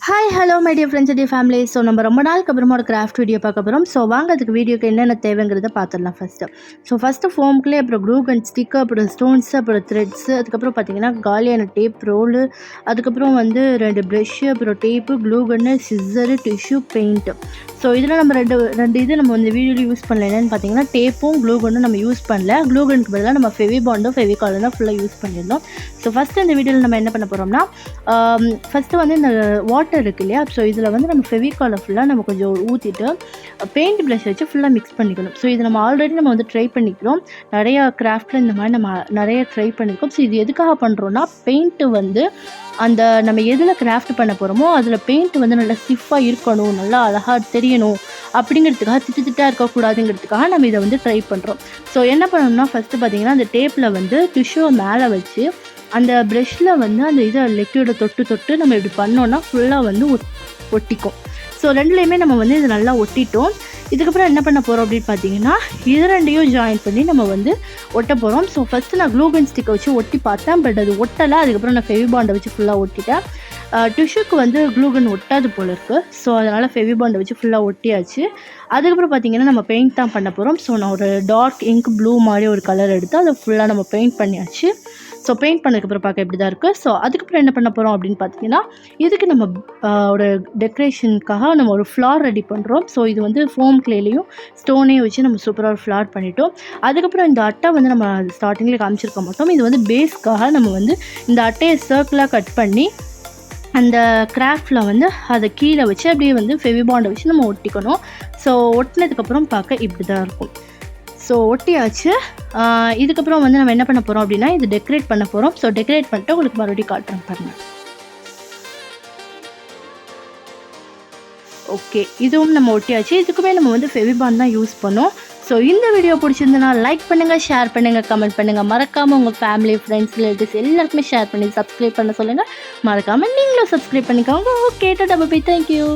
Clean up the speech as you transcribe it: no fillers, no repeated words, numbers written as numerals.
Hi hello my dear friends dear family. So நம்ம ரொம்ப நாளுக்கு அப்புறமா ஒரு கிராஃப்ட் வீடியோ பார்க்க போகிறோம். ஸோ வாங்க அதுக்கு வீடியோக்கு என்னென்ன தேவைங்கிறத பார்த்துடலாம். ஃபஸ்ட்டு ஃபோம்குள்ளே, அப்புறம் க்ளூ கன் ஸ்டிக்கு, அப்புறம் ஸ்டோன்ஸு, அப்புறம் த்ரெட்ஸு, அதுக்கப்புறம் பார்த்தீங்கன்னா காலியான டேப் ரோலு, அதுக்கப்புறம் வந்து 2 ப்ரெஷ்ஷு, அப்புறம் டேப்பு, க்ளூ கன்னு, சிஸ்ஸரு, டிஷ்யூ, பெயிண்ட்டு. ஸோ இதில் நம்ம ரெண்டு இது நம்ம இந்த வீடியோவில் யூஸ் பண்ணல. என்னென்னு பார்த்தீங்கன்னா டேப்பும் க்ளூ கன்னும் நம்ம யூஸ் பண்ணல. க்ளூ கனுக்கு பதிலாக நம்ம ஃபெவிபாண்டும் ஃபெவிகாலும் தான் ஃபுல்லாக யூஸ் பண்ணியிருந்தோம். ஸோ ஃபஸ்ட்டு இந்த வீடியோவில் நம்ம என்ன பண்ண போகிறோம்னா, ஃபஸ்ட்டு வந்து இந்த வாட்டர் இருக்கு இல்லையா, ஸோ இதில் வந்து நம்ம ஃபெவிகாலை ஃபுல்லாக நம்ம கொஞ்சம் ஊற்றிட்டு பெயிண்ட் ப்ளஷ் வச்சு ஃபுல்லாக மிக்ஸ் பண்ணிக்கணும். ஸோ இது நம்ம ஆல்ரெடி நம்ம வந்து ட்ரை பண்ணிக்கிறோம். நிறையா கிராஃப்டில் இந்த மாதிரி நம்ம நிறைய ட்ரை பண்ணியிருக்கோம். ஸோ இது எதுக்காக பண்ணுறோன்னா, பெயிண்ட்டு வந்து அந்த நம்ம எதில் கிராஃப்ட் பண்ண போகிறோமோ அதில் பெயிண்ட் வந்து நல்லா ஸ்டிஃபாக இருக்கணும், நல்லா அழகாக தெரியணும் அப்படிங்கிறதுக்காக, திட்டாக இருக்கக்கூடாதுங்கிறதுக்காக நம்ம இதை வந்து ட்ரை பண்ணுறோம். ஸோ என்ன பண்ணணும்னா, ஃபஸ்ட்டு பார்த்திங்கன்னா அந்த டேப்பில் வந்து டிஷ்யூவை மேலே வச்சு அந்த ப்ரெஷ்ஷில் வந்து அந்த இதை லிக்விடை தொட்டு நம்ம இப்படி பண்ணோன்னா ஃபுல்லாக வந்து ஒட்டிக்கும். ஸோ ரெண்டுலேயுமே நம்ம வந்து இதை நல்லா ஒட்டிட்டோம். இதுக்கப்புறம் என்ன பண்ண போகிறோம் அப்படின்னு பார்த்தீங்கன்னா, இது ரெண்டையும் ஜாயின் பண்ணி நம்ம வந்து ஒட்ட போகிறோம். ஸோ ஃபஸ்ட்டு நான் க்ளூ கன் ஸ்டிக்கை வச்சு ஒட்டி பார்த்தேன், பட் அது ஒட்டலை. அதுக்கப்புறம் நான் ஃபெவிபாண்டை வச்சு ஃபுல்லாக ஒட்டிட்டேன். டிஷ்யூக்கு வந்து க்ளூ கன் ஒட்டாது போல் இருக்குது. ஸோ அதனால் ஃபெவிபாண்டை வச்சு ஃபுல்லாக ஒட்டியாச்சு. அதுக்கப்புறம் பார்த்திங்கன்னா நம்ம பெயிண்ட் தான் பண்ண போகிறோம். ஸோ நான் ஒரு டார்க் இங்க் ப்ளூ மாதிரி ஒரு கலர் எடுத்து அதை ஃபுல்லாக நம்ம பெயிண்ட் பண்ணியாச்சு. ஸோ பெயிண்ட் பண்ணதுக்கப்புறம் பார்க்க இப்படி தான் இருக்குது. ஸோ அதுக்கப்புறம் என்ன பண்ண போகிறோம் அப்படின்னு பார்த்தீங்கன்னா, இதுக்கு நம்ம ஒரு டெக்கரேஷனுக்காக நம்ம ஒரு ஃப்ளார் ரெடி பண்ணுறோம். ஸோ இது வந்து ஃபோம் கிளேலையும் ஸ்டோனையும் வச்சு நம்ம சூப்பராக ஒரு ஃப்ளார் பண்ணிட்டோம். அதுக்கப்புறம் இந்த அட்டை வந்து நம்ம ஸ்டார்டிங்கில் காமிச்சிருக்க மாட்டோம். இது வந்து பேஸ்க்காக நம்ம வந்து இந்த அட்டையை சர்க்கிளாக கட் பண்ணி அந்த கிராஃப்டில் வந்து அதை கீழே வச்சு அப்படியே வந்து ஃபெவிபாண்டை வச்சு நம்ம ஒட்டிக்கணும். ஸோ ஒட்டினதுக்கப்புறம் பார்க்க இப்படி தான் இருக்கும். ஸோ ஒட்டியாச்சு. இதுக்கப்புறம் வந்து நம்ம என்ன பண்ண போகிறோம் அப்படின்னா, இது டெக்கரேட் பண்ண போகிறோம். ஸோ டெக்கரேட் பண்ணிட்டு உங்களுக்கு மறுபடியும் காட்டுறேன் பாருங்கள். ஓகே, இதுவும் நம்ம ஒட்டியாச்சு. இதுக்குமே நம்ம வந்து ஃபெவிபாண்ட் தான் யூஸ் பண்ணோம். ஸோ இந்த வீடியோ பிடிச்சிருந்தனா லைக் பண்ணுங்கள், ஷேர் பண்ணுங்கள், கமெண்ட் பண்ணுங்கள். மறக்காமல் உங்கள் ஃபேமிலி, ஃப்ரெண்ட்ஸ், ரிலேட்டிவ்ஸ் எல்லாருக்குமே ஷேர் பண்ணி சப்ஸ்கிரைப் பண்ண சொல்லுங்கள். மறக்காமல் நீங்களும் சப்ஸ்கிரைப் பண்ணிக்கோங்க. Okay, tata bye, thank you.